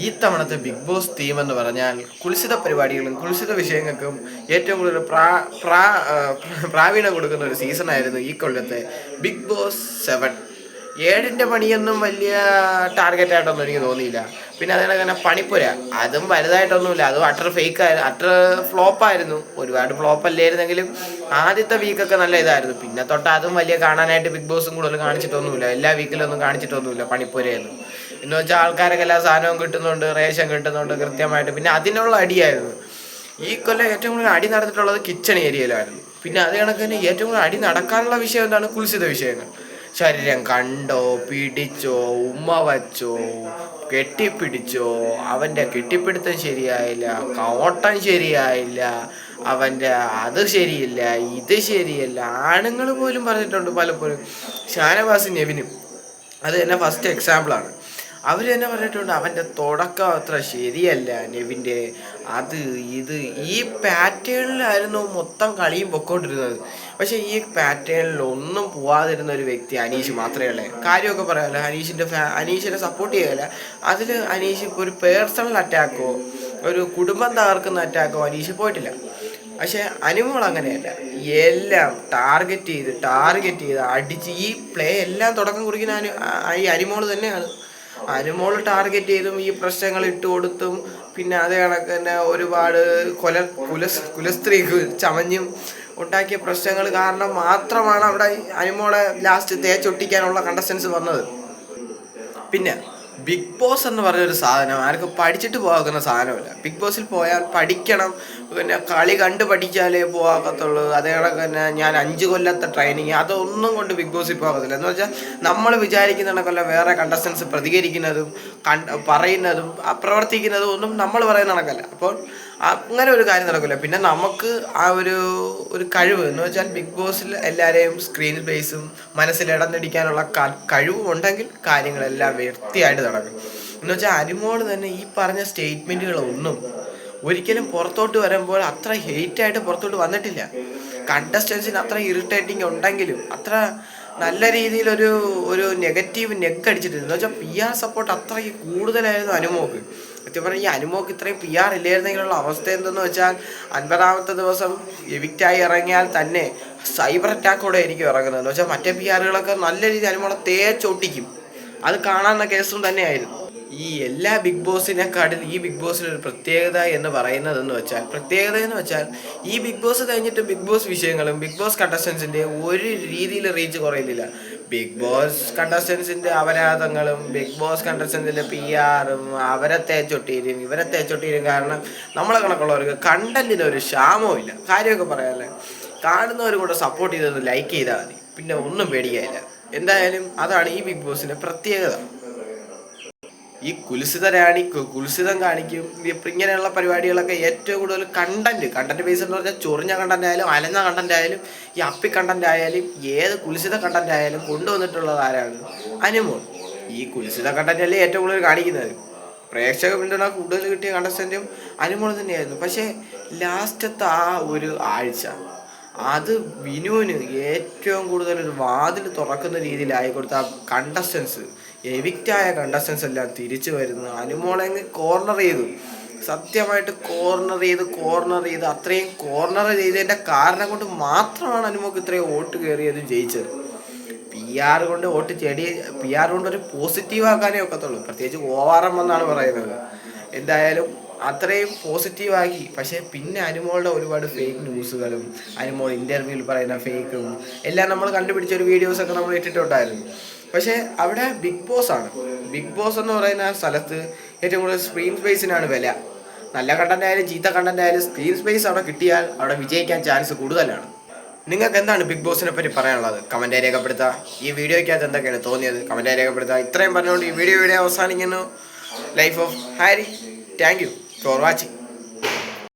ഈ തവണത്തെ big boss theme എന്ന് പറഞ്ഞാൽ കുൽസിത പരിപാടികളും കുൽസിത വിഷയങ്ങൾക്കും ഏറ്റവും കൂടുതൽ പ്രാവീണ്യം കൊടുക്കുന്ന ഒരു സീസണായിരുന്നു ഈ കൊല്ലത്തെ ബിഗ് ബോസ് 7. 7ന്റെ പണിയൊന്നും വലിയ ടാർഗറ്റായിട്ടൊന്നും എനിക്ക് തോന്നിയില്ല. പിന്നെ അതേപോലെ തന്നെ പണിപ്പുര, അതും വലുതായിട്ടൊന്നുമില്ല, അതും അട്ടർ ഫ്ലോപ്പായിരുന്നു. ഒരുപാട് ഫ്ലോപ്പ് അല്ലായിരുന്നെങ്കിലും ആദ്യത്തെ വീക്കൊക്കെ നല്ല ഇതായിരുന്നു. പിന്നെ തൊട്ട് അതും വലിയ കാണാനായിട്ട് ബിഗ് ബോസും കൂടുതൽ കാണിച്ചിട്ടൊന്നുമില്ല, എല്ലാ വീക്കിലൊന്നും കാണിച്ചിട്ടൊന്നുമില്ല പണിപ്പുരയൊന്നും. എന്ന് വെച്ചാൽ ആൾക്കാരൊക്കെ എല്ലാ സാധനവും കിട്ടുന്നുണ്ട്, റേഷൻ കിട്ടുന്നുണ്ട് കൃത്യമായിട്ട്. പിന്നെ അതിനുള്ള അടിയായിരുന്നു. ഈ കൊല്ലം ഏറ്റവും കൂടുതൽ അടി നടന്നിട്ടുള്ളത് കിച്ചൺ ഏരിയയിലായിരുന്നു. പിന്നെ അത് കണക്ക് തന്നെ ഏറ്റവും കൂടുതൽ അടി നടക്കാനുള്ള വിഷയം എന്താണ്? കുൽസിത വിഷയങ്ങൾ. ശരീരം കണ്ടോ, പിടിച്ചോ, ഉമ്മ വച്ചോ, കെട്ടിപ്പിടിച്ചോ, അവൻ്റെ കെട്ടിപ്പിടുത്തം ശരിയായില്ല, ഓട്ടം ശരിയായില്ല, അവൻ്റെ അത് ശരിയില്ല, ഇത് ശരിയല്ല. ആണുങ്ങൾ പോലും പറഞ്ഞിട്ടുണ്ട് പലപ്പോഴും. ഷാനവാസും നെവിനും അത് തന്നെ ഫസ്റ്റ് എക്സാമ്പിളാണ്. അവർ തന്നെ പറഞ്ഞിട്ടുണ്ട് അവൻ്റെ തുടക്കം അത്ര ശരിയല്ല, നെവിൻ്റെ അത് ഇത് ഈ പാറ്റേണിലായിരുന്നു മൊത്തം കളിയും പൊക്കോണ്ടിരുന്നത്. പക്ഷേ ഈ പാറ്റേണിൽ ഒന്നും പോവാതിരുന്ന ഒരു വ്യക്തി അനീഷ് മാത്രമേ ഉള്ളൂ. കാര്യമൊക്കെ പറയാമല്ലോ, അനീഷിനെ സപ്പോർട്ട് ചെയ്യല. അതിൽ അനീഷ് ഇപ്പോൾ ഒരു പേഴ്സണൽ അറ്റാക്കോ ഒരു കുടുംബം തകർക്കുന്ന അറ്റാക്കോ അനീഷ് പോയിട്ടില്ല. പക്ഷെ അനുമോൾ അങ്ങനെയല്ല, എല്ലാം ടാർഗറ്റ് ചെയ്ത് അടിച്ച് ഈ പ്ലേ എല്ലാം തുടക്കം കുറിക്കുന്ന ഈ അനുമോൾ തന്നെയാണ്. അനുമോൾ ടാർഗറ്റ് ചെയ്തും ഈ പ്രശ്നങ്ങൾ ഇട്ട് കൊടുത്തും പിന്നെ അതേ കണക്ക് തന്നെ ഒരുപാട് കുലസ്ത്രീക്ക് ചമഞ്ഞും ഉണ്ടാക്കിയ പ്രശ്നങ്ങൾ കാരണം മാത്രമാണ് അവിടെ അനുമോളെ ലാസ്റ്റ് തേച്ചൊട്ടിക്കാനുള്ള കണ്ടസ്റ്റൻസ് വന്നത്. പിന്നെ ബിഗ് ബോസ് എന്ന് പറഞ്ഞൊരു സാധനം ആർക്കും പഠിച്ചിട്ട് പോകാക്കുന്ന സാധനമല്ല. ബിഗ് ബോസിൽ പോയാൽ പഠിക്കണം, പിന്നെ കളി കണ്ട് പഠിച്ചാലേ പോകാത്തുള്ളൂ. അതേ കണക്ക് തന്നെ ഞാൻ 5 കൊല്ലത്തെ ട്രെയിനിങ് അതൊന്നും കൊണ്ട് ബിഗ് ബോസിൽ പോകത്തില്ല. എന്ന് വെച്ചാൽ നമ്മൾ വിചാരിക്കുന്ന വേറെ കണ്ടസ്റ്റൻസ് പ്രതികരിക്കുന്നതും പറയുന്നതും പ്രവർത്തിക്കുന്നതും ഒന്നും നമ്മൾ പറയുന്ന കണക്കല്ല. അപ്പോൾ അങ്ങനെ ഒരു കാര്യം നടക്കില്ല. പിന്നെ നമുക്ക് ആ ഒരു കഴിവ് എന്ന് വെച്ചാൽ ബിഗ് ബോസിൽ എല്ലാവരെയും സ്ക്രീൻ സ്പേസും മനസ്സിൽ ഇടന്നിടിക്കാനുള്ള കഴിവും ഉണ്ടെങ്കിൽ കാര്യങ്ങളെല്ലാം വൃത്തിയായിട്ട് നടക്കും. എന്ന് വെച്ചാൽ അനുമോള് തന്നെ ഈ പറഞ്ഞ സ്റ്റേറ്റ്മെൻറ്റുകളൊന്നും ഒരിക്കലും പുറത്തോട്ട് വരുമ്പോൾ അത്ര ഹെയ്റ്റായിട്ട് പുറത്തോട്ട് വന്നിട്ടില്ല. കണ്ടസ്റ്റൻസിന് അത്ര ഇറിറ്റേറ്റിംഗ് ഉണ്ടെങ്കിലും അത്ര നല്ല രീതിയിലൊരു നെഗറ്റീവ് അടിച്ചിട്ടില്ല. എന്ന് വെച്ചാൽ PR സപ്പോർട്ട് അത്രയ്ക്ക് കൂടുതലായിരുന്നു അനുമോക്ക്. സത്യം പറഞ്ഞാൽ ഈ അനുമോക്ക് ഇത്രയും PR ഇല്ലായിരുന്നെങ്കിലുള്ള അവസ്ഥ എന്തെന്ന് വെച്ചാൽ 50ാമത്തെ ദിവസം എവിക്റ്റായി ഇറങ്ങിയാൽ തന്നെ സൈബർ അറ്റാക്കോടെ ആയിരിക്കും ഇറങ്ങുന്നത്. എന്ന് വെച്ചാൽ മറ്റേ PRകളൊക്കെ നല്ല രീതിയിൽ അനുമോളെ തേച്ചൊട്ടിക്കും. അത് കാണാവുന്ന കേസും തന്നെയായിരുന്നു. ഈ എല്ലാ ബിഗ് ബോസിനെക്കാട്ടിൽ ഈ ബിഗ് ബോസിനൊരു പ്രത്യേകത എന്ന് വെച്ചാൽ ഈ ബിഗ് ബോസ് കഴിഞ്ഞിട്ട് ബിഗ് ബോസ് വിഷയങ്ങളും ബിഗ് ബോസ് കണ്ടസ്റ്റൻസിൻ്റെ ഒരു രീതിയിൽ റീച്ച് കുറയുന്നില്ല. ബിഗ് ബോസ് കണ്ടസ്റ്റൻസിൻ്റെ അപരാധങ്ങളും ബിഗ് ബോസ് കണ്ടസ്റ്റൻസിൻ്റെ PRും അവരെ തേച്ചൊട്ടിയിരും കാരണം നമ്മളെ കണക്കുള്ളവർക്ക് കണ്ടന്റിന് ഒരു ക്ഷാമവും ഇല്ല. കാര്യമൊക്കെ പറയാമല്ലേ, കാണുന്നവർ കൂടെ സപ്പോർട്ട് ചെയ്തത് ലൈക്ക് ചെയ്താൽ മതി, പിന്നെ ഒന്നും പേടിക്കാനില്ല. എന്തായാലും അതാണ് ഈ ബിഗ് ബോസിൻ്റെ പ്രത്യേകത. ഈ കുൽസിതം കാണിക്കും. ഇപ്പം ഇങ്ങനെയുള്ള പരിപാടികളൊക്കെ ഏറ്റവും കൂടുതൽ കണ്ടന്റ് ബേസ് എന്ന് പറഞ്ഞാൽ ചൊറിഞ്ഞ കണ്ടന്റ് ആയാലും അലഞ്ഞ കണ്ടന്റ് ആയാലും ഈ അപ്പി കണ്ടന്റ് ആയാലും ഏത് കുൽസിത കണ്ടന്റ് ആയാലും കൊണ്ടുവന്നിട്ടുള്ളത് ആരാണ്? അനുമോൾ. ഈ കുൽസിത കണ്ടന്റ് അല്ലേ ഏറ്റവും കൂടുതൽ കാണിക്കുന്നത്. പ്രേക്ഷക പിന്തുണ കൂടുതൽ കിട്ടിയ കണ്ടസ്റ്റന്റും അനുമോൾ തന്നെയായിരുന്നു. പക്ഷേ ലാസ്റ്റത്തെ ആ ഒരു ആഴ്ച അത് വിനുവിന് ഏറ്റവും കൂടുതൽ ഒരു വാതിൽ തുറക്കുന്ന രീതിയിലായി കൊടുത്ത കണ്ടസ്റ്റൻസ്, എവിക്റ്റായ കണ്ടസ്റ്റൻസ് എല്ലാം തിരിച്ചു വരുന്നു. അനുമോളെങ്ങ് കോർണർ ചെയ്തു, സത്യമായിട്ട് കോർണർ ചെയ്ത് അത്രയും കോർണർ ചെയ്തതിൻ്റെ കാരണം കൊണ്ട് മാത്രമാണ് അനുമോക്ക് ഇത്രയും വോട്ട് കയറിയത്, ജയിച്ചത്. PR കൊണ്ട് PR കൊണ്ടൊരു പോസിറ്റീവാക്കാനേ ഒക്കത്തുള്ളൂ. പ്രത്യേകിച്ച് ORM എന്നാണ് പറയുന്നത്. എന്തായാലും അത്രയും പോസിറ്റീവാക്കി. പക്ഷേ പിന്നെ അനുമോളുടെ ഒരുപാട് ഫേക്ക് ന്യൂസുകളും അനുമോൾ ഇൻ്റർവ്യൂവിൽ പറയുന്ന ഫേക്കും എല്ലാം നമ്മൾ കണ്ടുപിടിച്ച ഒരു വീഡിയോസൊക്കെ നമ്മൾ ഇട്ടിട്ടുണ്ടായിരുന്നു. പക്ഷേ അവിടെ ബിഗ് ബോസ് എന്ന് പറയുന്ന സ്ഥലത്ത് ഏറ്റവും കൂടുതൽ സ്ക്രീൻ സ്പേസിനാണ് വില. നല്ല കണ്ടന്റ് ആയാലും ചീത്ത കണ്ടന്റ് ആയാലും സ്ക്രീൻ സ്പേസ് അവിടെ കിട്ടിയാൽ അവിടെ വിജയിക്കാൻ ചാൻസ് കൂടുതലാണ്. നിങ്ങൾക്ക് എന്താണ് ബിഗ് ബോസിനെ പറ്റി പറയാനുള്ളത്? കമൻറ്റായി രേഖപ്പെടുത്തുക. ഈ വീഡിയോയ്ക്കകത്ത് എന്തൊക്കെയാണ് തോന്നിയത് കമൻറ്റായി രേഖപ്പെടുത്തുക. ഇത്രയും പറഞ്ഞുകൊണ്ട് ഈ വീഡിയോ അവസാനിക്കുന്നു. Life of Harry. Thank you for watching.